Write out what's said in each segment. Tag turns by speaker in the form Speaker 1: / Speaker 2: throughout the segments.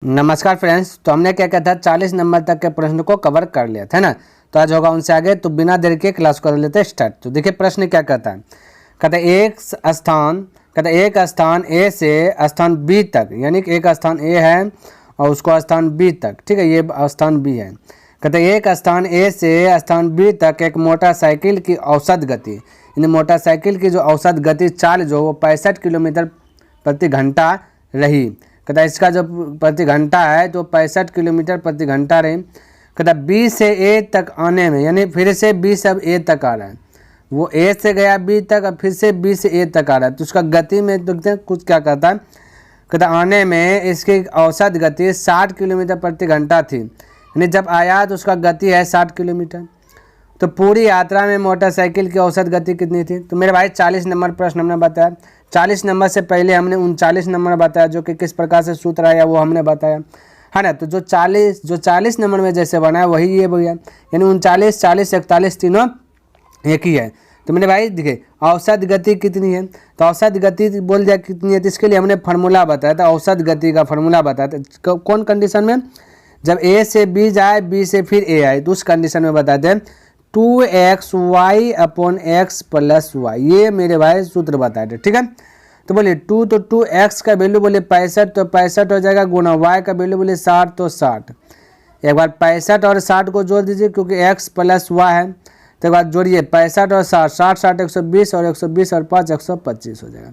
Speaker 1: नमस्कार फ्रेंड्स। तो हमने क्या किया था, 40 नंबर तक के प्रश्न को कवर कर लिया था ना। तो आज होगा उनसे आगे। तो बिना देर के क्लास कर लेते हैं स्टार्ट। तो देखिए प्रश्न क्या कहता है। कहता है एक स्थान ए से स्थान बी तक, यानी कि एक स्थान ए है और उसको स्थान बी तक, ठीक है, ये स्थान बी है। कहते हैं एक स्थान ए से स्थान बी तक एक मोटरसाइकिल की औसत गति, यानी मोटरसाइकिल की जो औसत गति चाल जो वो 65 किलोमीटर प्रति घंटा रही। कहता है इसका जो प्रति घंटा है तो 65 किलोमीटर प्रति घंटा रही। कहता है बी से ए तक आने में, यानी फिर से बी से अब ए तक आ रहा है, वो ए से गया बी तक, अब फिर से बी से ए तक आ रहा है। तो उसका गति में देखते हैं कुछ क्या कहता है। कहता आने में इसकी औसत गति 60 किलोमीटर प्रति घंटा थी, यानी जब आया तो उसका गति है 60 किलोमीटर। तो पूरी यात्रा में मोटरसाइकिल की औसत गति कितनी थी। तो मेरे भाई 40 नंबर प्रश्न हमने बताया। 40 नंबर से पहले हमने 39 नंबर बताया, जो कि किस प्रकार से सूत्र आया वो हमने बताया, है ना। तो जो 40 नंबर में जैसे बना है वही ये भैया, यानी 39, 40, 41 तीनों एक ही है। तो मेरे भाई देखिए औसत गति कितनी है, तो औसत गति बोल दिया कितनी है, तो इसके लिए हमने फार्मूला बताया था, औसत गति का फार्मूला बताया था। कौन कंडीशन में, जब ए से बी जाए, बी से फिर ए आए, तो उस कंडीशन में बताते हैं 2xy upon x plus Y, ये मेरे भाई सूत्र बताए थे, ठीक है। तो बोलिए 2 तो 2x का वैल्यू बोले 65, तो 65 हो जाएगा, गुना y का वैल्यू बोले 60 तो 60। एक बार 65 और 60 को जोड़ दीजिए क्योंकि x प्लस वाई है, तो एक बार जोड़िए 65 और 60, 60 60 120 और 120 और 5 125 हो जाएगा।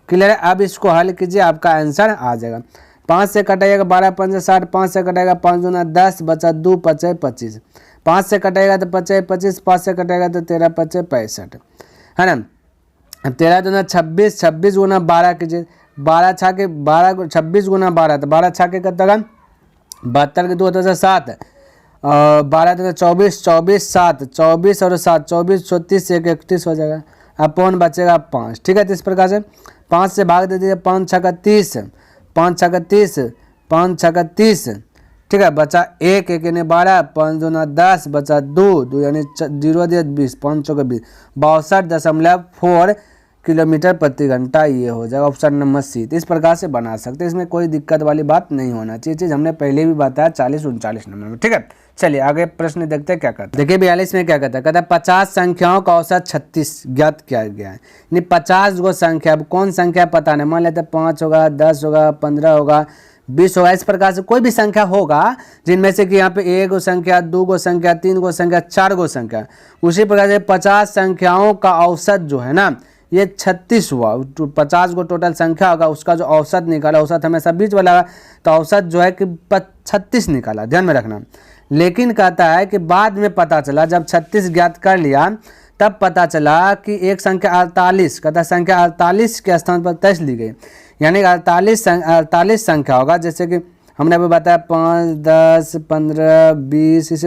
Speaker 1: क्लियर है। अब इसको हल कीजिए, आपका आंसर आ जाएगा। 5 से कटाइएगा 12 5 60, 5 से कटाएगा 5 दूना 10, बचा 2 5 25, 5 से कटेगा तो 25 25, 5 से कटेगा तो 13 5 65, है ना। अब 13 दूना 26, 26 गुना 12 कीजिए, 12 छा के 12 26 गुना 12, तो 12 छा के कितना 72 के 2 तो 7, 12 तो 24, 24 7, 24 और 7 24 36 1 31 हो जाएगा, अपॉन बचेगा 5, ठीक है। तो इस प्रकार से 5 से भाग दे दीजिए, 5 छक्का 30, 5 छक्का 30, 5 छक्का 30, ठीक है, बचा 1 1 यानी 12, 5 दूना 10, बचा 2 2 यानी 0 दिया 20, 5 चौके 20, 62.4 किलोमीटर प्रति घंटा, ये हो जाएगा ऑप्शन नंबर सी। तो इस प्रकार से बना सकते हैं, इसमें कोई दिक्कत वाली बात नहीं होना चाहिए। चीज़ हमने पहले भी बताया 40 39 नंबर में, ठीक है। चलिए आगे प्रश्न देखते हैं क्या करते हैं। देखिए 42 में क्या कहता है। कहता है 50 संख्याओं का औसत 36 ज्ञात किया गया है, यानी 50 गो संख्या, अब कौन संख्या पता नहीं, मान लेते 5 होगा, 10 होगा, 15 होगा, 20 होगा, इस प्रकार से कोई भी संख्या होगा जिनमें से कि यहाँ पे 1 गो संख्या, 2 गो संख्या, 3 गो संख्या, 4 गो संख्या, उसी प्रकार से 50 संख्याओं का औसत जो है ना ये 36 हुआ। 50 गो टोटल संख्या होगा, उसका जो औसत निकाला, औसत हमेशा बीच वाला, तो औसत जो है कि 36 निकाला, ध्यान में रखना। लेकिन कहता है कि बाद में पता चला, जब 36 ज्ञात कर लिया तब पता चला कि एक संख्या 48, कहता है संख्या 48 के स्थान पर 23 ली गई, यानी 48 संख्या होगा। जैसे कि हमने अभी बताया 5 10 15 20, इसी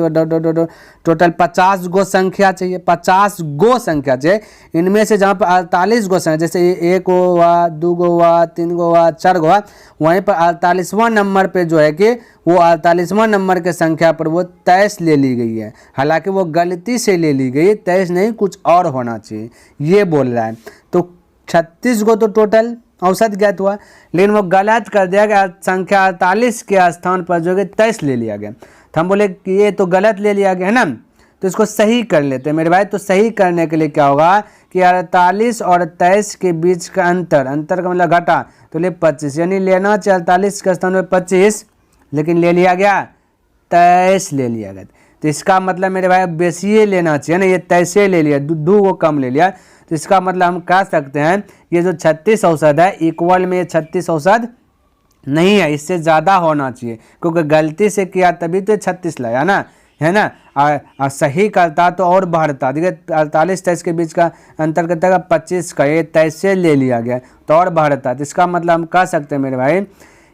Speaker 1: टोटल 50 गो संख्या चाहिए, 50 गो संख्या चाहिए। इनमें से जहाँ पर 48 गो संख्या, जैसे 1 गो हुआ, 2 गो हुआ, 3 गो हुआ, 4 गो हुआ, वहीं पर 48वां नंबर पे जो है कि वो 48वां नंबर के संख्या पर वो 23 ले ली गई है। हालांकि वो गलती से ले ली गई, 23 नहीं, कुछ और होना चाहिए, ये बोल रहा है। तो 36 गो तो टोटल औसत ज्ञात हुआ, लेकिन वो गलत कर दिया गया, संख्या 48 के स्थान पर जो है 23 ले लिया गया। तो हम बोले कि ये तो गलत ले लिया गया है ना, तो इसको सही कर लेते हैं मेरे भाई। तो सही करने के लिए क्या होगा कि 48 और 23 के बीच का अंतर का मतलब घटा, तो ले 25, यानी लेना चाहिए 48 के स्थान पर 25, लेकिन ले लिया गया 23 ले लिया गया। तो इसका मतलब मेरे भाई बेसिए लेना चाहिए ना, ये 23 ले लिया, 2 को कम ले लिया। तो इसका मतलब हम कह सकते हैं ये जो 36 औसत है इक्वल में 36 औसत नहीं है, इससे ज़्यादा होना चाहिए, क्योंकि गलती से किया तभी तो 36 लाया ना, है ना। और सही करता तो और बढ़ता, देखिए 48 23 के बीच का अंतर करता है 25 का, ये 23 से ले लिया गया तो और बढ़ता। तो इसका मतलब हम कह सकते हैं मेरे भाई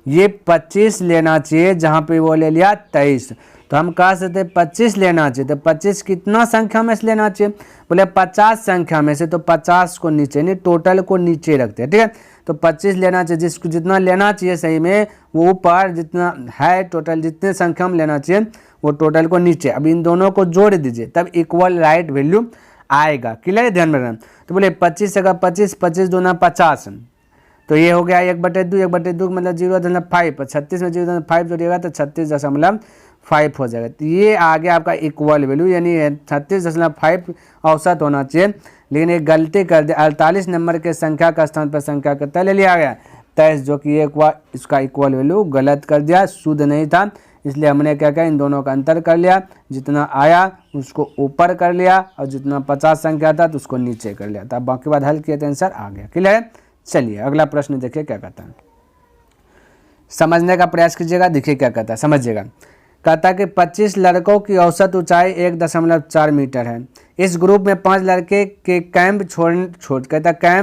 Speaker 1: ये 25 लेना चाहिए, जहाँ पे वो ले लिया 23, तो हम कह सकते हैं 25 लेना चाहिए। तो 25 कितना संख्या में से लेना चाहिए, बोले 50 संख्या में से, तो 50 को नीचे, नहीं टोटल को नीचे रखते हैं, ठीक है। तो 25 लेना चाहिए, जिसको जितना लेना चाहिए सही में वो ऊपर जितना है, टोटल जितने संख्या में लेना चाहिए वो टोटल को नीचे। अब इन दोनों को जोड़ दीजिए तब इक्वल राइट वैल्यू आएगा। क्लियर है, ध्यान में रखना। तो बोले 25 से 25 25 दूना 50, तो ये हो गया 1/2, 1/2 मतलब 0.5, 36 में 0.5 जोड़िएगा तो 36.5 हो जाएगा। तो ये आ गया आपका इक्वल वैल्यू, यानी 36.5 औसत होना चाहिए, लेकिन एक गलती कर दिया, 48 नंबर के संख्या का स्थान पर संख्या कितना ले लिया गया 23, जो कि ये इसका इक्वल वैल्यू गलत कर दिया, शुद्ध नहीं था, इसलिए हमने क्या किया, इन दोनों का अंतर कर लिया, जितना आया उसको ऊपर कर लिया और जितना 50 संख्या था तो उसको नीचे कर लिया था। बाकी बात हल किया तो आंसर आ गया। क्लियर है? चलिए अगला प्रश्न देखिए क्या कहता है, समझने का प्रयास कीजिएगा। देखिए क्या कहता है, समझिएगा। कहता है कि 25 लड़कों की औसत ऊंचाई 1.4 मीटर है। इस ग्रुप में 5 लड़के के कैंप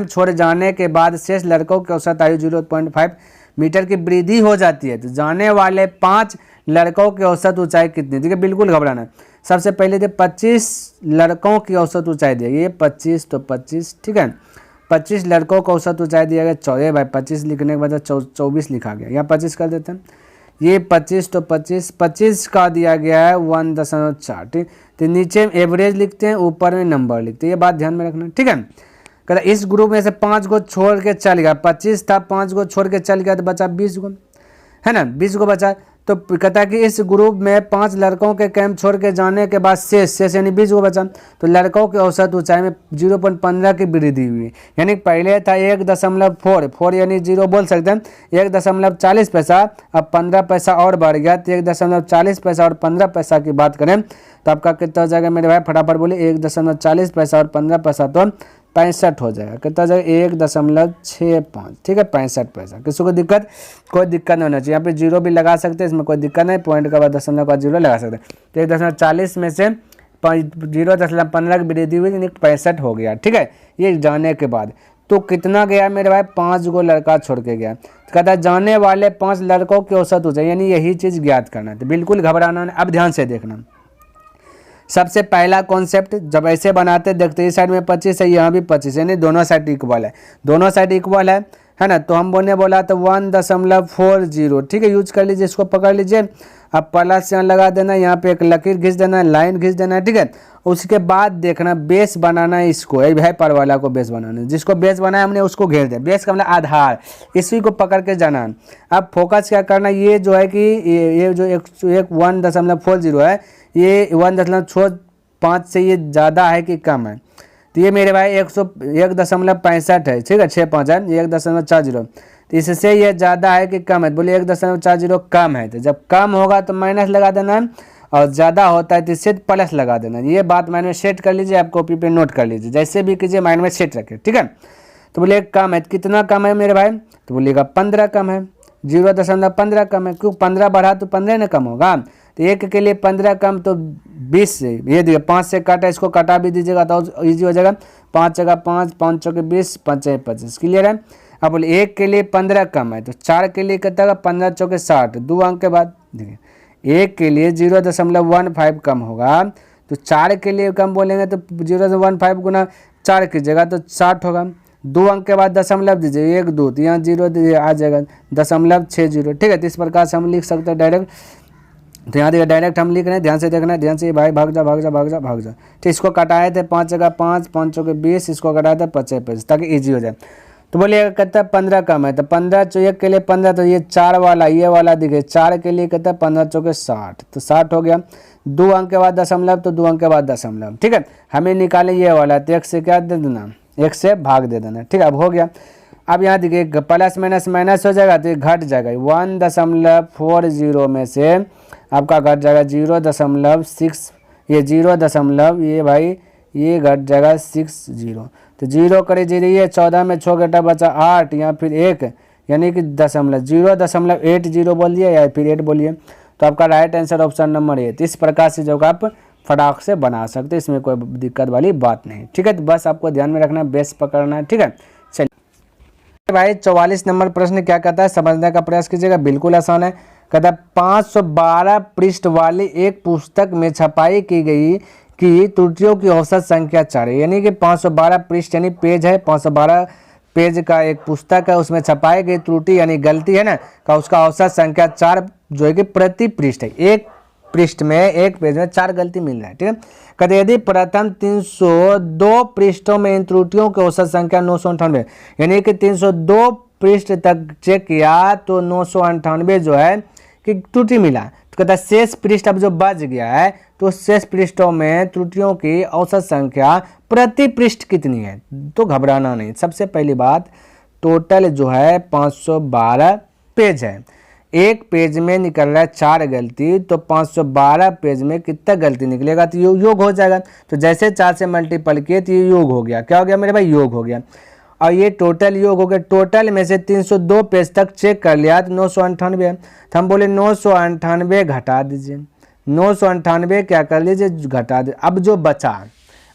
Speaker 1: छोड़ जाने के बाद शेष लड़कों की औसत आयु 0.5 मीटर की वृद्धि हो जाती है। तो जाने वाले 5 लड़कों की औसत ऊंचाई कितनी? देखिए बिल्कुल घबराना। सबसे पहले थे 25 लड़कों की औसत ऊंचाई दी, ये 25 तो 25, ठीक है। 25 लड़कों को औसत ऊंचाई दिया गया 14, भाई 25 लिखने के बाद 24 लिखा गया, यहाँ 25 कर देते हैं। ये 25 तो 25 का दिया गया है 1.4, ठीक। तो नीचे एवरेज लिखते हैं, ऊपर में नंबर लिखते हैं, ये बात ध्यान में रखना, ठीक है। कहता इस ग्रुप में से 5 को छोड़ के चल गया, 25 था 5 को छोड़ के चल गया तो बचा 20 को, है ना, 20 को बचा। तो कहता है कि इस ग्रुप में 5 लड़कों के कैंप छोड़ के जाने के बाद शेष यानी 20 को बचा। तो लड़कों की औसत ऊंचाई में 0.15 की वृद्धि हुई, यानी पहले था 1.4 यानी 0 बोल सकते हैं, 1.40 पैसा, अब 15 पैसा और बढ़ गया, तो 1.40 पैसा और 15 पैसा की बात करें तो आपका कितना हो जाएगा मेरे भाई, फटाफट बोले, 1.40 पैसा और 15 पैसा तो 65 हो जाएगा। कितना हो जाएगा 1.65, ठीक है, 65 पैसा। किसी को दिक्कत? कोई दिक्कत नहीं होना चाहिए, यहाँ पे 0 भी लगा सकते हैं, इसमें कोई दिक्कत नहीं, पॉइंट के बाद दशमलव का 0 लगा सकते हैं। तो 1.40 में से 0.15 की वृद्धि हुई, यानी 65 हो गया, ठीक है, ये जाने के बाद। तो कितना गया मेरे भाई, 5 गो लड़का छोड़ के गया। तो कहता है जाने वाले 5 लड़कों की औसत ऊंचाई, यानी यही चीज़ ज्ञात करना है। तो बिल्कुल घबराना नहीं, अब ध्यान से देखना। सबसे पहला कॉन्सेप्ट, जब ऐसे बनाते देखते इस साइड में 25 है, यहाँ भी 25, यानी दोनों साइड इक्वल है, दोनों साइड इक्वल है ना। तो हम बोला तो 1.40, ठीक है, यूज कर लीजिए, इसको पकड़ लीजिए। अब प्लस यहाँ लगा देना, यहाँ पे एक लकीर खींच देना है, लाइन खींच देना है, ठीक है। उसके बाद देखना बेस बनाना है, इसको ये भाई पर वाला को बेस बनाना है, जिसको बेस बनाया हमने उसको घेर दिया, बेस का मतलब आधार, इसी को पकड़ के जाना है। अब फोकस क्या करना, ये जो है कि ये जो 1.40 है, ये 1.65 से ये ज़्यादा है कि कम है? तो ये मेरे भाई 1.65 है, ठीक है, 65 है, ये 1.40, तो इससे ये ज़्यादा है कि कम है? बोलिए 1.40 कम है, तो जब कम होगा तो माइनस लगा देना है, और ज़्यादा होता है तो इससे प्लस लगा देना। ये बात माइंड में सेट कर लीजिए, आप कॉपी पे नोट कर लीजिए, जैसे भी कीजिए माइंड में सेट रखें, ठीक है। तो बोलिए कम है, कितना कम है मेरे भाई? तो बोलिएगा 15 कम है, 0.15 कम है, क्यों 15 बढ़ा तो 15 ना कम होगा। तो 1 के लिए 15 कम तो 20 से, ये देखिए 5 से काटा, इसको काटा भी दीजिएगा तो ईजी हो जाएगा, 5 जगह 5, 5 चौके 20, 5 25, क्लियर है। अब बोलिए 1 के लिए 15 कम है, तो 4 के लिए कितना होगा, 15 चौके 60, 2 अंक के बाद देखिए 1 के लिए 0.15 कम होगा, तो 4 के लिए कम बोलेंगे तो 0.15 गुना 4 कीजिएगा तो 60 होगा, 2 अंक के बाद दशमलव दीजिए, 1 2, तो यहाँ 0 आ जाएगा 0.60, ठीक है। तो इस प्रकार से हम लिख सकते हैं डायरेक्ट। तो यहाँ देखिए डायरेक्ट हम लिख रहे हैं, ध्यान से देखना, ध्यान से, भाई भाग जा। तो इसको कटाए थे 5 जगह 5, 5 चौके 20, इसको कटाए थे 25, ताकि ईजी हो जाए। तो बोलिए कहता है 15 कम है, तो 15 1 के लिए 15, तो ये 4 वाला, ये वाला दिखे, 4 के लिए कहता है 15 चौके 60, तो 60 हो गया, 2 अंक के बाद दशमलव, तो 2 अंक के बाद दशमलव, ठीक है। हमें निकाले ये वाला, तो 1 से क्या दे देना, 1 से भाग दे देना, ठीक है। अब हो गया। अब यहाँ देखिए प्लस माइनस माइनस हो जाएगा, तो ये घट जाएगा, 1.40 में से आपका घट जाएगा 0.6, ये 0. ये भाई ये घट जाएगा 60, तो 0 करे 0, ये 14 में 6 घटा बचा 8, या फिर 1, यानी कि 0.80 बोल दिया या फिर 8 बोलिए। तो आपका right answer option number A. तो इस प्रकार से जो आप फटाक से बना सकते हैं, इसमें कोई दिक्कत वाली बात नहीं, ठीक है। तो बस आपको ध्यान में रखना, बेस पकड़ना है, ठीक है। चलिए भाई 44 नंबर प्रश्न क्या कहता है, समझने का प्रयास कीजिएगा, बिल्कुल आसान है। कहता है 512 पृष्ठ वाली एक पुस्तक में छपाई की गई कि त्रुटियों की औसत संख्या 4 है, यानी कि 512 पृष्ठ यानी पेज है, 512 पेज का एक पुस्तक है, उसमें छपाई गई त्रुटि यानी गलती है ना का उसका औसत संख्या 4 जो है कि प्रति पृष्ठ है, एक पृष्ठ में, एक पेज में 4 गलती मिल रहा है, ठीक है। कहते यदि प्रथम 302 पृष्ठों में इन त्रुटियों की औसत संख्या 998, यानी कि 302 पृष्ठ तक चेक किया तो 998 जो है कि त्रुटि मिला। तो कहता है शेष पृष्ठ अब जो बच गया है तो शेष पृष्ठों में त्रुटियों की औसत संख्या प्रति पृष्ठ कितनी है। तो घबराना नहीं। सबसे पहली बात, टोटल जो है 512 पेज है, एक पेज में निकल रहा है 4 गलती, तो 512 पेज में कितना गलती निकलेगा, तो योग हो जाएगा। तो जैसे 4 से मल्टीपल किए तो ये योग हो गया। क्या हो गया मेरे भाई, योग हो गया। और ये टोटल योग हो गया। टोटल में से 302 पेज तक चेक कर लिया तो 998 है। तो हम बोले 998 घटा दीजिए, 998 क्या कर लीजिए, घटा दीजिए।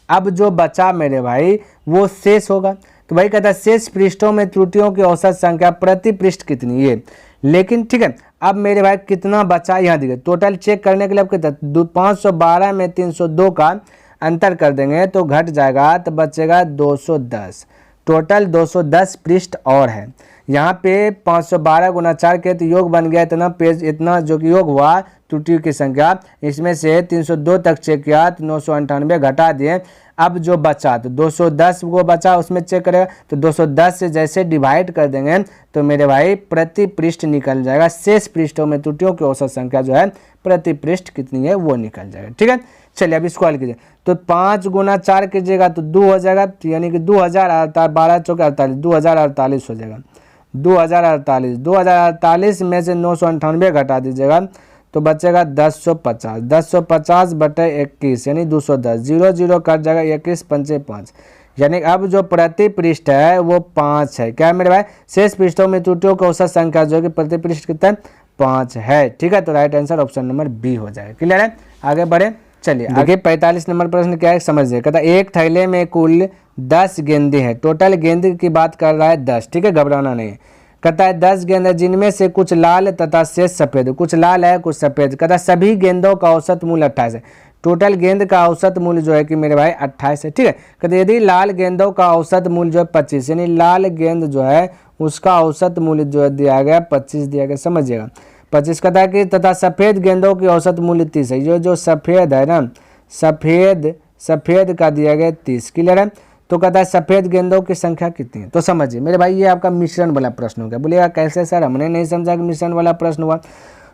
Speaker 1: अब जो बचा मेरे भाई वो शेष होगा। तो भाई कहता है शेष पृष्ठों में त्रुटियों की औसत संख्या प्रति पृष्ठ कितनी है। लेकिन ठीक है, अब मेरे भाई कितना बचा यहाँ देखिए। टोटल चेक करने के लिए अब कितना, 512 में 302 का अंतर कर देंगे तो घट जाएगा, तो बचेगा 210। टोटल 210 पृष्ठ और है। यहाँ पे 512 गुना 4 के तो योग बन गया इतना पेज, इतना जो कि योग हुआ त्रुटियों की संख्या। इसमें से 302 तक चेक किया तो 998 घटा दिए। अब जो बचा तो 210 को बचा, उसमें चेक करेगा तो 210 से जैसे डिवाइड कर देंगे तो मेरे भाई प्रति पृष्ठ निकल जाएगा। शेष पृष्ठों में त्रुटियों की औसत संख्या जो है प्रति पृष्ठ कितनी है वो निकल जाएगा। ठीक है, चलिए अब इसको हल कीजिए। तो 5 गुना 4 कीजिएगा तो 2 हो जाएगा, यानी कि 2012 चौके 48, 2048 हो जाएगा। 2048 में से 998 घटा दीजिएगा तो बचेगा 1050। 1050 बटे 21 यानी 210, 0 0 कट जाएगा, 21 पंचे 5, यानी अब जो प्रति पृष्ठ है वो 5 है। क्या मेरे भाई, शेष पृष्ठों में त्रुटियों की औसत संख्या जो कि प्रति पृष्ठ कितना है, 5 है। ठीक है, तो right answer option number B हो जाएगा। क्लियर है, आगे बढ़े। चलिए आगे 45 नंबर प्रश्न क्या है समझिए। कहता है एक थैले में कुल 10 गेंदे हैं। टोटल गेंद की बात कर रहा है 10। ठीक है, घबराना नहीं। कहता है 10 गेंद है जिनमें से कुछ लाल तथा शेष सफेद, कुछ लाल है कुछ सफेद। कहता है सभी गेंदों का औसत मूल्य 28 है। टोटल गेंद का औसत मूल्य जो है कि मेरे भाई 28 है। ठीक है, कहते यदि लाल गेंदों का औसत मूल्य जो है 25, यानी लाल गेंद जो है उसका औसत मूल्य जो है दिया गया 25 दिया गया, समझिएगा 25। कहता है कि तथा सफ़ेद गेंदों की औसत मूल्य 30 है। ये जो सफ़ेद है ना, सफ़ेद का दिया गया 30। क्लियर है, तो कहता है सफ़ेद गेंदों की संख्या कितनी है। तो समझिए मेरे भाई ये आपका मिश्रण वाला प्रश्न हो गया। बोलिएगा कैसे सर, हमने नहीं समझा कि मिश्रण वाला प्रश्न हुआ।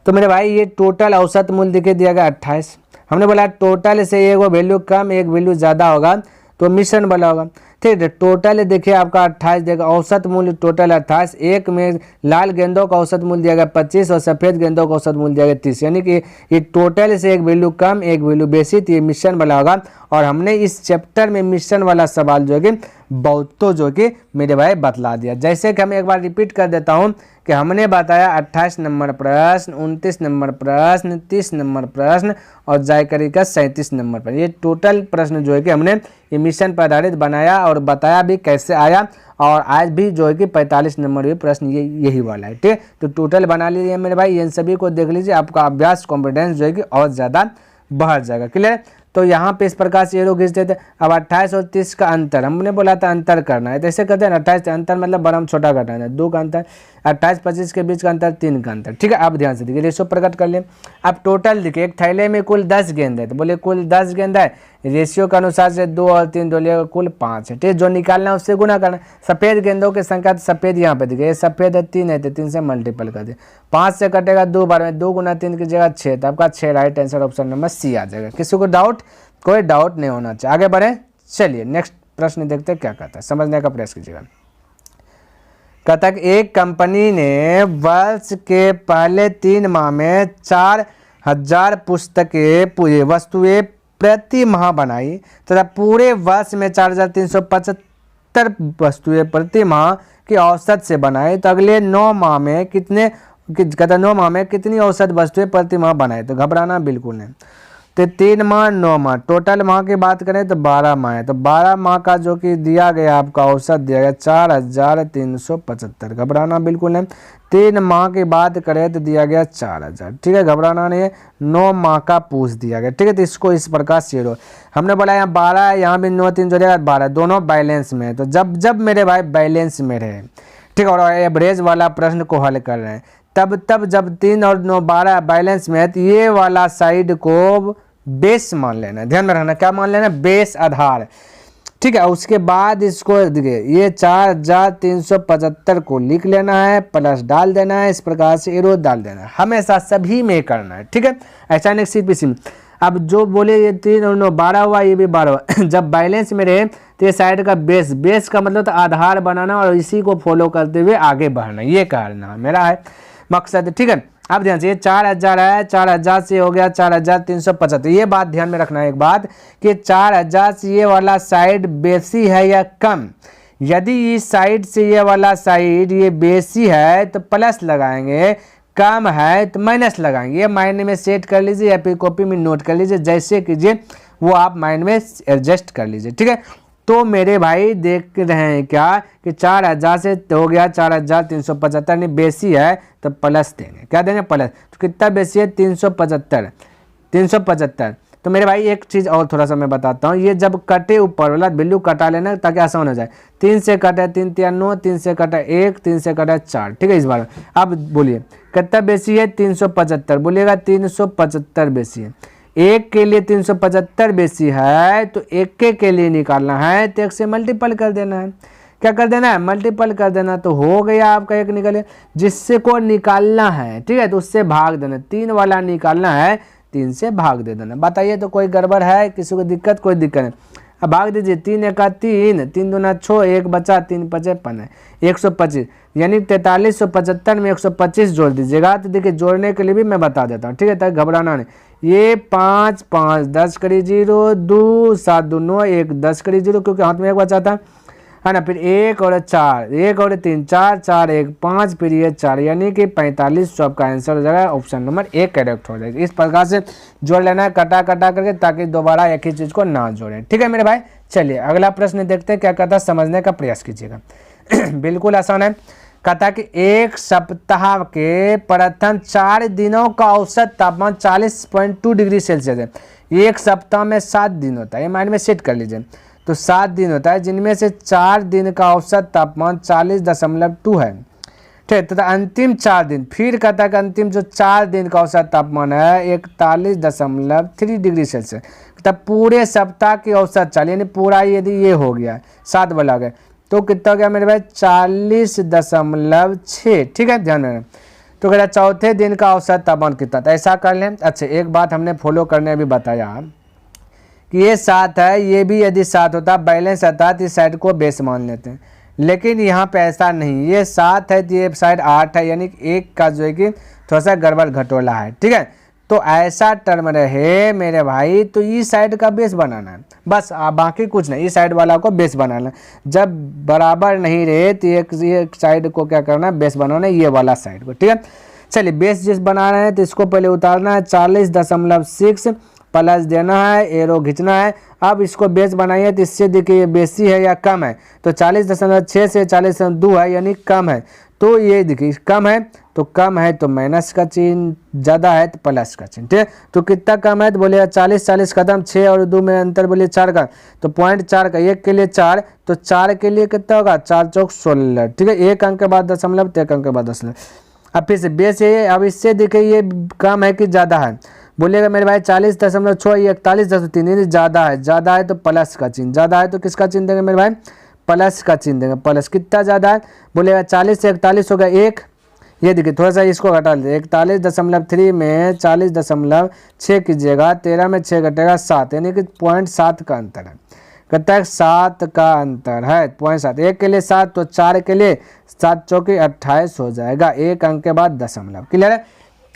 Speaker 1: तो मेरे भाई ये टोटल औसत मूल्य दिखे दिया गया 28। हमने बोला टोटल से एक वैल्यू कम एक वैल्यू ज़्यादा होगा तो मिश्रण वाला होगा। ठीक है, टोटल देखिए आपका 28 देगा, औसत मूल्य टोटल 28। एक में लाल गेंदों का औसत मूल्य दिया गया 25 और सफ़ेद गेंदों का औसत मूल्य दिया गया 30, यानी कि ये टोटल से एक वैल्यू कम एक वैल्यू बेसी, तो ये मिश्रण वाला होगा। और हमने इस चैप्टर में मिश्रण वाला सवाल जो है कि बहुतों जो कि मेरे भाई बतला दिया। जैसे कि हम एक बार रिपीट कर देता हूँ कि हमने बताया 28 नंबर प्रश्न, 29 नंबर प्रश्न, 30 नंबर प्रश्न और जायकरी का 37 नंबर पर। ये टोटल प्रश्न जो है कि हमने ये मिश्रण पर आधारित बनाया और बताया भी कैसे आया। और आज भी जो है कि 45 नंबर भी प्रश्न यही वाला है। ठीक है, तो टोटल बना लीजिए मेरे भाई, इन सभी को देख लीजिए, आपका अभ्यास कॉन्फिडेंस जो है कि और ज़्यादा बढ़ जाएगा। क्लियर, तो यहाँ पे इस प्रकार से एरो खींच देते। अब 28 और 30 का अंतर हमने बोला था अंतर करना है, तो ऐसे कहते हैं 28 अंतर मतलब बड़ा छोटा घटाना है, 2 का अंतर। 28 25 के बीच का अंतर 3 का अंतर। ठीक है, अब ध्यान से देखिए, रेशो प्रकट कर लें। अब टोटल देखिए एक थैले में कुल 10 गेंद है, तो बोले कुल 10 गेंद है, रेशियो के अनुसार से 2 और 3 दो लेगा कुल 5 है। ठीक है, जो निकालना है उससे गुना करना। सफ़ेद गेंदों की संख्या, तो सफ़ेद यहाँ पे देखिए सफ़ेद है 3 है, तो 3 से मल्टीपल कर दिए। 5 से कटेगा 2 बार में, 2 गुना 3 की जगह 6, तो आपका 6 right answer option number C आ जाएगा। किसी को डाउट, कोई डाउट नहीं होना चाहिए। आगे बढ़े, चलिए नेक्स्ट प्रश्न देखते हैं क्या कहता है, समझने का प्रयास कीजिएगा। कहता है एक कंपनी ने वर्ष के पहले 3 माह में 4000 पुस्तकें वस्तुएं प्रति माह बनाई तथा पूरे वर्ष में 4375 वस्तुएं प्रति माह की औसत से बनाई, तो अगले 9 माह में कितने, कहता 9 माह में कितनी औसत वस्तुएं प्रति माह बनाई। तो घबराना बिल्कुल नहीं। तो 3 माह 9 माह, टोटल माह की बात करें तो 12 माह है, तो 12 माह का जो कि दिया गया आपका औसत दिया गया 4375। घबराना बिल्कुल नहीं। 3 माह की बात करें तो दिया गया 4000। ठीक है, घबराना नहीं है। 9 माह का पूछ दिया गया। ठीक है, तो इसको इस प्रकार से हमने बोला यहाँ 12 है, यहाँ भी 9 3 जोड़ेगा 12, दोनों बैलेंस में है। तो जब मेरे भाई बैलेंस में रहे, ठीक है, और एवरेज वाला प्रश्न को हल कर रहे हैं तब जब 3 और 9 12 बैलेंस में है, तो ये वाला साइड को बेस मान लेना। ध्यान में रखना, क्या मान लेना, बेस आधार। ठीक है। उसके बाद इसको देखिए ये 4375 को लिख लेना है, प्लस डाल देना है, इस प्रकार से एरो डाल देना है, हमेशा सभी में करना है। ठीक है, ऐसा नहीं CPC में। अब जो बोले ये 3 और 9 12 हुआ, ये भी 12 हुआ जब बैलेंस में रहे तो ये साइड का बेस का मतलब तो आधार बनाना और इसी को फॉलो करते हुए आगे बढ़ना, ये कहना मेरा है मकसद। ठीक है, अब ध्यान से ये 4000 है, 4000 से हो गया 4375। ये बात ध्यान में रखना है एक बात कि 4000 से ये वाला साइड बेसी है या कम। यदि इस साइड से ये वाला साइड ये बेसी है तो प्लस लगाएंगे, कम है तो माइनस लगाएंगे। ये माइंड में सेट कर लीजिए या फिर कॉपी में नोट कर लीजिए, जैसे कीजिए वो आप माइंड में एडजस्ट कर लीजिए। ठीक है, तो मेरे भाई देख रहे हैं क्या कि 4000 से हो गया 4375, नहीं बेसी है तो प्लस देंगे, क्या देंगे प्लस। तो कितना बेसी है 375। तो मेरे भाई एक चीज़ और थोड़ा सा मैं बताता हूँ, ये जब कटे ऊपर वाला वैल्यू कटा लेना ताकि आसान हो जाए। 3 से कटा 3 3 9, 3 से कटा 1, 3 से कटा 4। ठीक है, इस बार अब बोलिए कितना बेसी है 375, बोलिएगा 375 बेसी है। एक के लिए 375 बेसी है तो एक के लिए निकालना है तो 1 से मल्टीपल कर देना है। क्या कर देना है, मल्टीपल कर देना, तो हो गया आपका 1 निकले। जिससे को निकालना है, ठीक है, तो उससे भाग देना। 3 वाला निकालना है, 3 से भाग दे देना। बताइए तो कोई गड़बड़ है, किसी को दिक्कत, कोई दिक्कत नहीं। अब भाग दीजिए, 3 एका 3, 3 दूना 6, 1 बचा, 3 पचे 15, 125, यानी 4375 में 125 जोड़ दीजिएगा। तो देखिए जोड़ने के लिए भी मैं बता देता हूँ, ठीक है, ताकि घबराना नहीं। ये 5 5 10 करी 0, 2 7 2 9, 1 10 करी 0, क्योंकि हाथ में 1 बचा था, है ना। फिर 1 और 4, 1 और 3 4, 4 1 5, फिर ये 4, यानी कि 45। तो आपका आंसर हो जाएगा ऑप्शन नंबर 1 करेक्ट हो जाएगा। इस प्रकार से जोड़ लेना है कटा करके, ताकि दोबारा एक ही चीज़ को ना जोड़ें। ठीक है मेरे भाई, चलिए अगला प्रश्न देखते हैं क्या कहता है, समझने का प्रयास कीजिएगा। बिल्कुल आसान है। कहता कि एक सप्ताह के प्रथम 4 दिनों का औसत तापमान 40.2 डिग्री सेल्सियस है। एक सप्ताह में 7 दिन होता है, ये माइंड में सेट कर लीजिए। तो 7 दिन होता है, जिनमें से 4 दिन का औसत तापमान 40.2 है। ठीक, तथा अंतिम 4 दिन, फिर कहता है कि अंतिम जो 4 दिन का औसत तापमान है 41.3 डिग्री सेल्सियस। तब पूरे सप्ताह की औसत 40, यानी पूरा यदि ये हो गया 7 वाला गया तो कितना हो गया मेरे भाई 40.6। ठीक है, ध्यान में। तो कह रहा चौथे दिन का औसत तापमान कितना था, ऐसा कर लें। अच्छा, एक बात हमने फॉलो करने अभी बताया कि ये 7 है, ये भी यदि 7 होता बैलेंस आता तो इस साइड को बेस मान लेते हैं, लेकिन यहाँ पे ऐसा नहीं। ये 7 है तो ये साइड 8 है, यानी एक का जो है कि थोड़ा सा गड़बड़ घटोला है। ठीक है, तो ऐसा टर्म रहे मेरे भाई तो इस साइड का बेस बनाना है बस, बाकी कुछ नहीं। इस साइड वाला को बेस बनाना है। जब बराबर नहीं रहे तो ये साइड को क्या करना है, बेस बनाना है, ये वाला साइड को। ठीक है, चलिए बेस जिस बना रहे हैं तो इसको पहले उतारना है, 40.6 प्लस देना है, एरो खींचना है। अब इसको बेस बनाइए तो इससे देखिए ये बेसी है या कम है, तो 40.6 से 40.2 है, यानी कम है। तो ये देखिए कम है तो माइनस का चिन्ह, ज़्यादा है तो प्लस का चिन्ह। ठीक है, तो कितना कम है तो बोलिए 40 खत्म, 6 और 2 में अंतर बोलिए 4 का, तो 0.4 का, 1 के लिए 4, तो 4 के लिए कितना होगा 4 चौक 16। ठीक है, 1 अंक के बाद दशमलव तो 1 अंक के बाद दशमलव। अब फिर से बेस ये, अब इससे देखिए ये कम है कि ज़्यादा है, बोलिएगा मेरे भाई 40.6, ये 41.3, यानी ज़्यादा है तो प्लस का चिन्ह, ज़्यादा है तो किसका चिन्ह देंगे मेरे भाई, प्लस का चिन्ह देंगे। प्लस कितना ज़्यादा है, बोलेगा 40 से 41 हो गया 1, ये देखिए थोड़ा सा इसको घटा लीजिए, 41.3 में 40.6 कीजिएगा, 13 में 6 घटेगा 7, यानी कि 0.7 का अंतर है। कहता है 7 का अंतर है 0.7, 1 के लिए 7 तो 4 के लिए 7 चौकी 28 हो जाएगा, 1 अंक के बाद दशमलव। क्लियर है।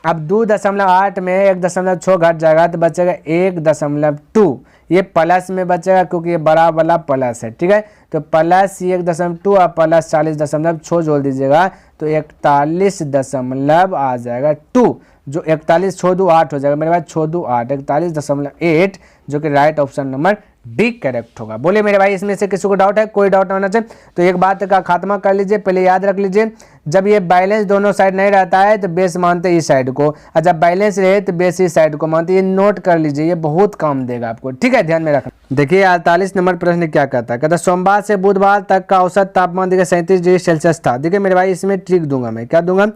Speaker 1: अब 2.8 में 1.6 घट जाएगा तो बचेगा 1.2, ये प्लस में बचेगा क्योंकि ये बड़ा वाला प्लस है। ठीक है, तो प्लस 1.2 और प्लस 40.6 जोड़ दीजिएगा तो 41 आ जाएगा 2, जो 41 6 2 8 हो जाएगा मेरे पास, 6 2 8, 41.8, जो कि right option number D correct होगा। बोले मेरे भाई इसमें से किसी को डाउट है, कोई डाउट ना होना चाहिए। तो एक बात का खात्मा कर लीजिए, पहले याद रख लीजिए, जब ये बैलेंस दोनों साइड नहीं रहता है तो बेस मानते इस साइड को, और जब बैलेंस रहे तो बेस इस साइड को मानते। ये नोट कर लीजिए, ये बहुत काम देगा आपको। ठीक है, ध्यान में रखना। देखिए 48 नंबर प्रश्न क्या कहता है, कहता सोमवार से बुधवार तक का औसत तापमान देखिए 37 डिग्री सेल्सियस था। देखिए मेरे भाई इसमें ट्रिक दूंगा मैं, क्या दूंगा,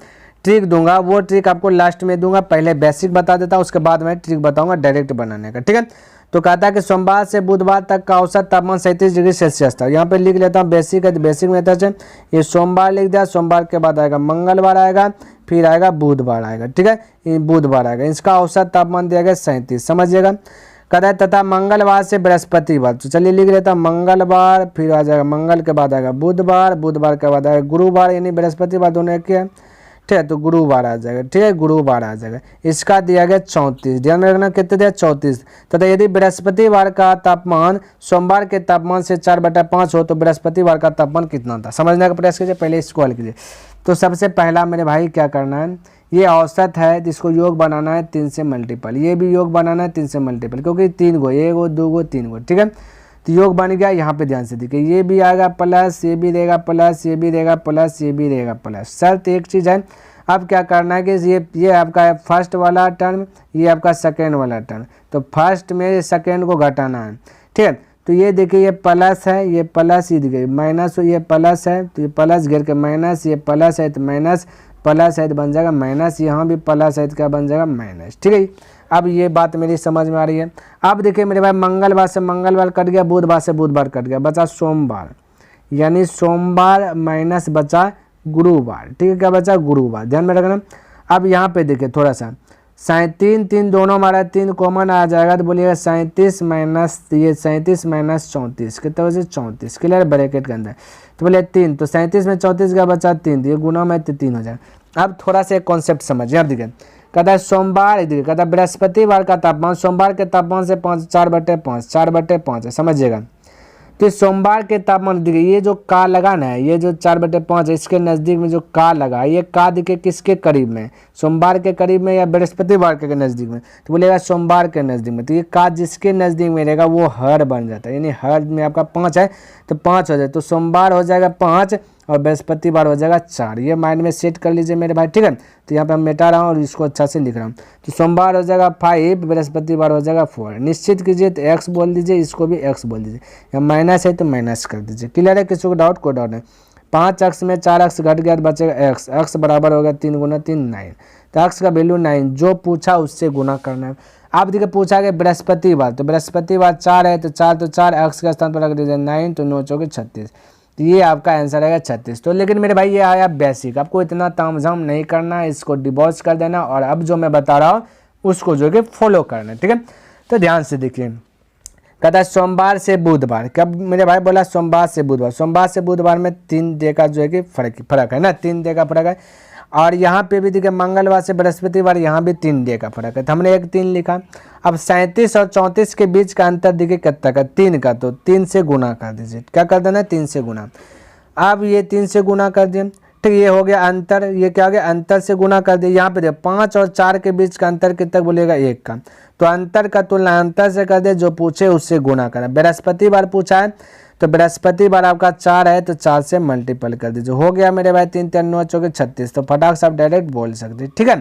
Speaker 1: ट्रिक दूंगा। वो ट्रिक आपको लास्ट में दूंगा, पहले बेसिक बता देता हूँ, उसके बाद मैं ट्रिक बताऊंगा डायरेक्ट बनाने का। ठीक है, तो कहता है कि सोमवार से बुधवार तक का औसत तापमान 37 डिग्री सेल्सियस था। यहाँ पे लिख लेता हूँ बेसिक है, तो बेसिक मेथड से ये सोमवार लिख दिया, सोमवार के बाद आएगा मंगलवार आएगा, फिर आएगा बुधवार आएगा, ठीक है, ये बुधवार आएगा। इसका औसत तापमान दिया गया 37, समझिएगा। कहता है तथा मंगलवार से बृहस्पतिवार, तो चलिए लिख लेता हूँ मंगलवार, फिर आ जाएगा मंगल के बाद आएगा बुधवार, बुधवार के बाद आएगा गुरुवार, यानी बृहस्पतिवार दोनों एक ही है, ठीक है, तो गुरुवार आ जाएगा, ठीक है, गुरुवार आ जाएगा। इसका दिया गया 34, ध्यान में रखना कितने दिया 34। तथा यदि बृहस्पतिवार का तापमान सोमवार के तापमान से 4/5 हो तो बृहस्पतिवार का तापमान कितना था, समझने का प्रयास कीजिए, पहले इसको हल कीजिए। तो सबसे पहला मेरे भाई क्या करना है, ये औसत है जिसको योग बनाना है 3 से मल्टीपल, ये भी योग बनाना है 3 से मल्टीपल, क्योंकि 3 गो, 1 गो 2 गो 3 गो, ठीक है। तो योग बन गया, यहाँ पे ध्यान से देखिए, ये भी आएगा प्लस, ये भी रहेगा प्लस, ये भी रहेगा प्लस, ये भी रहेगा प्लस। शर्त एक चीज़ है, अब क्या करना है कि ये आपका फर्स्ट वाला टर्म, ये आपका सेकेंड वाला टर्म, तो फर्स्ट में सेकेंड को घटाना है, ठीक है। तो ये देखिए ये प्लस है, ये प्लस, ये देखिए माइनस, ये प्लस है तो ये प्लस घेर के माइनस, ये प्लस है तो माइनस, प्लस है तो बन जाएगा माइनस, यहाँ भी प्लस है तो क्या बन जाएगा माइनस, ठीक है। अब ये बात मेरी समझ में आ रही है। अब देखिए मेरे भाई मंगलवार से मंगलवार कट गया, बुधवार से बुधवार कट गया, बचा सोमवार, यानी सोमवार माइनस बचा गुरुवार, ठीक है, क्या बचा गुरुवार, ध्यान में रखना। अब यहाँ पे देखिए थोड़ा सा 37 3 दोनों हमारा 3 कॉमन आ जाएगा, तो बोलिएगा 37 माइनस, ये 37 माइनस 34 कितना बचे 34, क्लियर, ब्रैकेट के अंदर, तो बोले 3, तो 37 में 34 का बचा 3, ये गुना में 3 हो जाएगा। अब थोड़ा सा एक कॉन्सेप्ट समझिए, अब देखिए कहता है सोमवार, देखिए कहता है बृहस्पतिवार का तापमान सोमवार के तापमान से 4/5 4/5 है, समझिएगा। तो सोमवार के तापमान देखिए, ये जो का लगाना है, ये जो 4/5 है, इसके नज़दीक में जो का लगा, ये का देखिए किसके करीब में, सोमवार के करीब में या बृहस्पतिवार के नज़दीक में, तो बोलेगा सोमवार के नज़दीक में। तो ये का जिसके नज़दीक में रहेगा वो हर बन जाता है, यानी हर में आपका 5 है तो 5 हो जाए, तो सोमवार हो जाएगा 5 और बृहस्पतिवार हो जाएगा 4, ये माइंड में सेट कर लीजिए मेरे भाई, ठीक है। तो यहाँ पे मैं मिटा रहा हूँ और इसको अच्छा से लिख रहा हूँ। तो सोमवार हो जाएगा 5, बृहस्पतिवार हो जाएगा 4, निश्चित कीजिए, तो x बोल दीजिए, इसको भी x बोल दीजिए, या माइनस है तो माइनस कर दीजिए, क्लियर है, किसी को डाउट कोई डाउट नहीं। 5 x में 4 x घट गया तो बचेगा x, x बराबर हो गया 3 गुना 3 9, तो x का वैल्यू 9, जो पूछा उससे गुना करना है। आप देखिए पूछा गया बृहस्पतिवार, तो बृहस्पतिवार 4 है तो 4 x के स्थान पर रख दीजिए 9, तो 9 चौके 36, तो ये आपका आंसर आएगा 36। तो लेकिन मेरे भाई ये आया बेसिक, आपको इतना तामझाम नहीं करना है, इसको डिवॉर्स कर देना और अब जो मैं बता रहा हूँ उसको जो कि फॉलो करना है, ठीक है। तो ध्यान से देखिए, कहता है सोमवार से बुधवार, कब मेरे भाई बोला सोमवार से बुधवार, सोमवार से बुधवार में 3 डे का जो है कि फर्क है ना, 3 डे का फर्क है। और यहाँ पे भी देखिए मंगलवार से बृहस्पतिवार, यहाँ भी 3 डे का फर्क है, तो हमने एक 3 लिखा। अब 37 और 34 के बीच का अंतर देखिए कितना का, 3 का, तो 3 से गुना कर दीजिए, क्या कर देना है 3 से गुना। अब ये 3 से गुना कर दिए, ठीक, ये हो गया अंतर, ये क्या हो गया अंतर से गुना कर दिए। यहाँ पे देखिए 5 और 4 के बीच का अंतर कितना बोलेगा 1 का, तो अंतर का तुलना अंतर से कर दे, जो पूछे उससे गुना करें। बृहस्पतिवार पूछा है तो बृहस्पतिवार आपका 4 है तो 4 से मल्टीपल कर दीजिए, हो गया मेरे भाई 3 3 9 चौके 36, तो फटाक से आप डायरेक्ट बोल सकते, ठीक है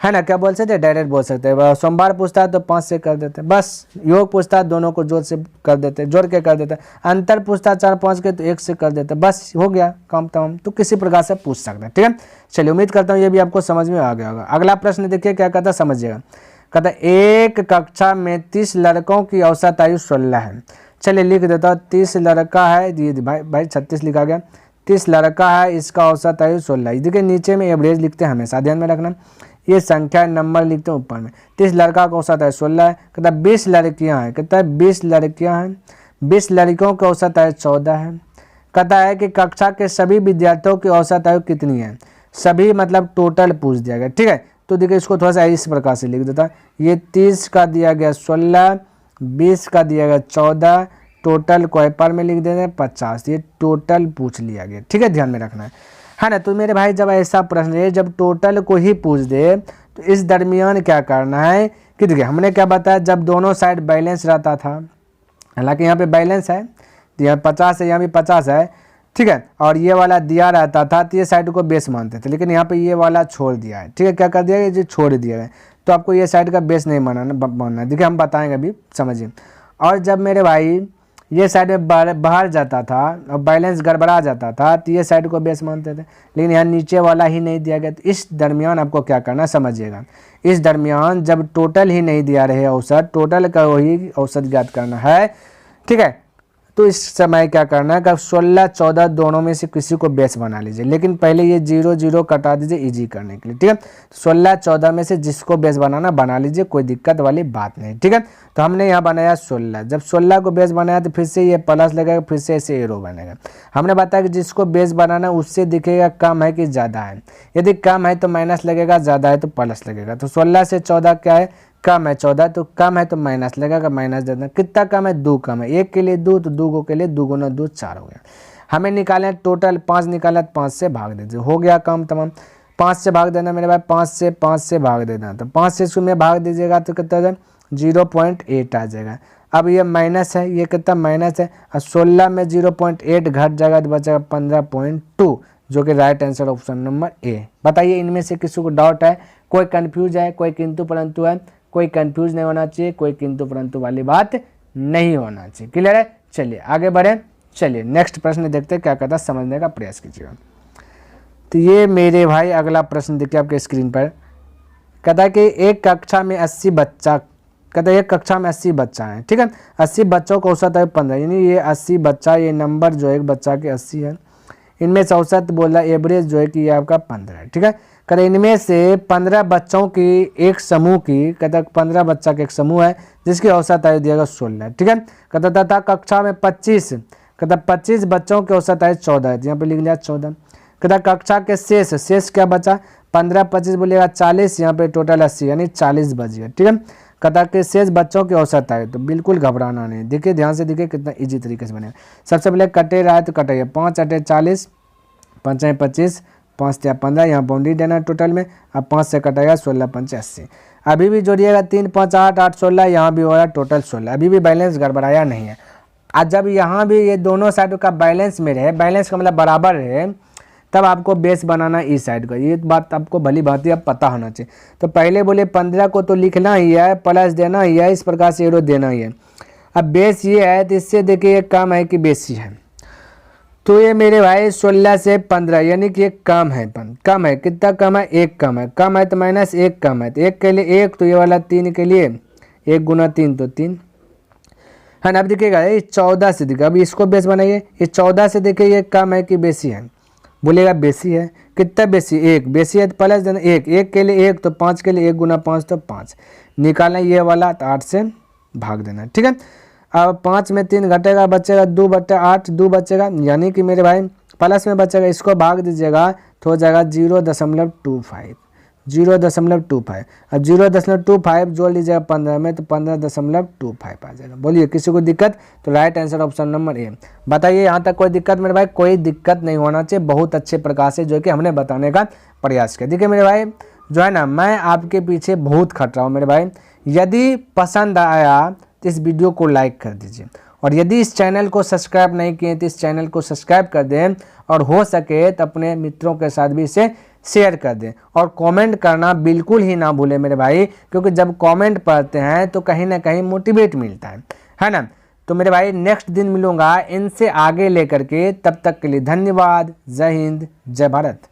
Speaker 1: ना, क्या बोल सकते हैं डायरेक्ट बोल सकते हैं। सोमवार पूछता है तो 5 से कर देते हैं, बस। योग पूछता है दोनों को जोड़ से कर देते हैं, जोड़ के कर देते हैं। अंतर पूछता है 4 5 के तो 1 से कर देते हैं, बस हो गया काम तमाम। तो किसी प्रकार से पूछ सकते हैं, ठीक है। चलिए उम्मीद करता हूँ ये भी आपको समझ में आ गया होगा। अगला प्रश्न देखिए क्या कहता है, समझिएगा। कहता है एक कक्षा में 30 लड़कों की औसत आयु 16 है। चलिए लिख देता हूँ, 30 लड़का है, ये भाई 36 लिखा गया, 30 लड़का है, इसका औसत आयु 16। देखिए नीचे में एवरेज लिखते हैं, हमेशा ध्यान में रखना, ये संख्या नंबर लिखते हैं ऊपर में। 30 लड़का का औसत आयु 16 है। कहता है 20 लड़कियां हैं, कहता है 20 लड़कियां हैं, 20 लड़कियों की औसत आयु 14 है। कहता है कि कक्षा के सभी विद्यार्थियों की औसत आयु कितनी है, सभी मतलब टोटल पूछ दिया गया, ठीक है। तो देखिए इसको थोड़ा सा इस प्रकार से लिख देता है, ये 30 का दिया गया 16, 20 का दिया गया 14, टोटल को पर में लिख देते हैं 50, ये टोटल पूछ लिया गया, ठीक है, ध्यान में रखना है ना। तो मेरे भाई जब ऐसा प्रश्न है, जब टोटल को ही पूछ दे तो इस दरमियान क्या करना है कि देखिए हमने क्या बताया, जब दोनों साइड बैलेंस रहता था, हालांकि यहाँ पे बैलेंस है, तो यहाँ 50 है, यहाँ भी 50 है, ठीक है, और ये वाला दिया रहता था तो ये साइड को बेस मानते थे, लेकिन यहाँ पे ये वाला छोड़ दिया है, ठीक है, क्या कर दिया है, ये छोड़ दिया है, तो आपको ये साइड का बेस नहीं मानना। देखिए हम बताएंगे अभी, समझिए। और जब मेरे भाई ये साइड में बाहर जाता था और बैलेंस गड़बड़ा जाता था तो ये साइड को बेस मानते थे, लेकिन यहाँ नीचे वाला ही नहीं दिया गया। तो इस दरमियान आपको क्या करना समझिएगा, इस दरमियान जब टोटल ही नहीं दिया रहे औसत, टोटल का वही औसत ज्ञात करना है, ठीक है। तो इस समय क्या करना है, 16 14 दोनों में से किसी को बेस बना लीजिए, लेकिन पहले ये 0 0 कटा दीजिए इजी करने के लिए, ठीक है। 16 14 में से जिसको बेस बनाना बना लीजिए, कोई दिक्कत वाली बात नहीं, ठीक है। तो हमने यहाँ बनाया 16, जब 16 को बेस बनाया तो फिर से ये प्लस लगेगा, फिर से ऐसे एरो बनेगा। हमने बताया कि जिसको बेस बनाना उससे दिखेगा कम है कि ज़्यादा है, यदि कम है तो माइनस लगेगा, ज़्यादा है तो प्लस लगेगा। तो 16 से 14 क्या है, कम है, 14 तो कम है तो माइनस लगेगा, माइनस देना। कितना कम है, 2 कम है, 1 के लिए 2 तो 2 के लिए 2 गुना 2 4 हो गया। हमें निकालें टोटल 5 निकाला, 5 से भाग दीजिए, हो गया काम तमाम। 5 से भाग देना मेरे भाई, 5 से भाग देना, तो 5 से इसको में भाग दीजिएगा तो कितना है 0.8 आ जाएगा। अब ये माइनस है, ये कितना माइनस है, और 16 में 0.8 घट जाएगा तो बचेगा 15.2, जो कि right answer option number A. बताइए इनमें से किसी को डाउट है, कोई कंफ्यूज है, कोई किंतु परंतु है, कोई कंफ्यूज नहीं होना चाहिए, कोई किंतु परंतु वाली बात नहीं होना चाहिए। क्लियर है, चलिए आगे बढ़े। चलिए नेक्स्ट प्रश्न देखते हैं क्या कहता है, समझने का प्रयास कीजिएगा। तो ये मेरे भाई अगला प्रश्न देखिए आपके स्क्रीन पर, कहता है कि एक कक्षा में 80 बच्चा, कहता है एक कक्षा में 80 बच्चा है, ठीक है। 80 बच्चों का औसत है 15, यानी ये 80 बच्चा, ये नंबर जो है एक बच्चा के 80 है, इनमें से औसत बोला एवरेज जो है कि ये आपका 15 है, ठीक है। कहते इनमें से 15 बच्चों की एक समूह की, कहता 15 बच्चा का एक समूह है जिसकी औसत आयु दिया गया 16, ठीक है। कहता तथा कक्षा में 25, कहता 25 बच्चों की औसत आयु 14 है, यहाँ पे लिख लिया 14। कहता कक्षा के शेष क्या बचा, 15 25 बोलिएगा 40, यहाँ पे टोटल 80 यानी 40 बच गया, ठीक है। कहता कि शेष बच्चों की औसत आयु, तो बिल्कुल घबराना नहीं, देखिए ध्यान से देखिए कितना इजी तरीके से बनेगा। सबसे पहले कटे रहा है तो कटाइए, 5 8 40, 5 25, 5 3 15, यहाँ बाउंड्री देना टोटल में। अब 5 से कटाएगा 16 5 80, अभी भी जोड़िएगा 3 5 8 8 16, यहाँ भी हो रहा है टोटल 16, अभी भी बैलेंस गड़बड़ाया नहीं है। आज जब यहाँ भी ये दोनों साइड का बैलेंस में रहे, बैलेंस का मतलब बराबर रहे, तब आपको बेस बनाना इस साइड का, ये बात आपको भली भांति अब पता होना चाहिए। तो पहले बोले 15 को तो लिखना ही है, प्लस देना ही है, इस प्रकार से एरो देना ही है। अब बेस ये है तो इससे देखिए ये कम है कि बेसी है, तो ये मेरे भाई 16 से 15 यानी कि एक कम है, कम है, कितना कम है, 1 कम है, कम है तो माइनस 1 कम है, तो 1 के लिए 1, तो ये वाला 3 के लिए 1 गुना 3 तो 3 है ना। अब देखिएगा ये 14 से देखिए, अब इसको बेस बनाइए, ये 14 से देखिए ये कम है कि बेसी है, बोलिएगा बेसी है, कितना बेसी, 1 बेसी है तो प्लस देना 1, 1 के लिए 1 तो 5 के लिए 1 गुना 5 तो 5, निकालना ये वाला तो 8 से भाग देना, ठीक है। अब 5 में 3 घटेगा, बचेगा 2/8, 2 बचेगा, यानी कि मेरे भाई प्लस में बचेगा, इसको भाग दीजिएगा तो हो जाएगा 0.25, 0.25। अब 0.25 जोड़ लीजिएगा 15 में तो 15.25 आ जाएगा। बोलिए किसी को दिक्कत, तो right answer option number A. बताइए यहाँ तक कोई दिक्कत मेरे भाई, कोई दिक्कत नहीं होना चाहिए, बहुत अच्छे प्रकार से जो कि हमने बताने का प्रयास किया। देखिए मेरे भाई जो है ना, मैं आपके पीछे बहुत खट रहा हूँ मेरे भाई, यदि पसंद आया तो इस वीडियो को लाइक कर दीजिए, और यदि इस चैनल को सब्सक्राइब नहीं किए तो इस चैनल को सब्सक्राइब कर दें, और हो सके तो अपने मित्रों के साथ भी इसे शेयर कर दें, और कमेंट करना बिल्कुल ही ना भूलें मेरे भाई, क्योंकि जब कमेंट पढ़ते हैं तो कहीं ना कहीं मोटिवेट मिलता है ना। तो मेरे भाई नेक्स्ट दिन मिलूंगा इनसे आगे लेकर के, तब तक के लिए धन्यवाद, जय हिंद, जय भारत।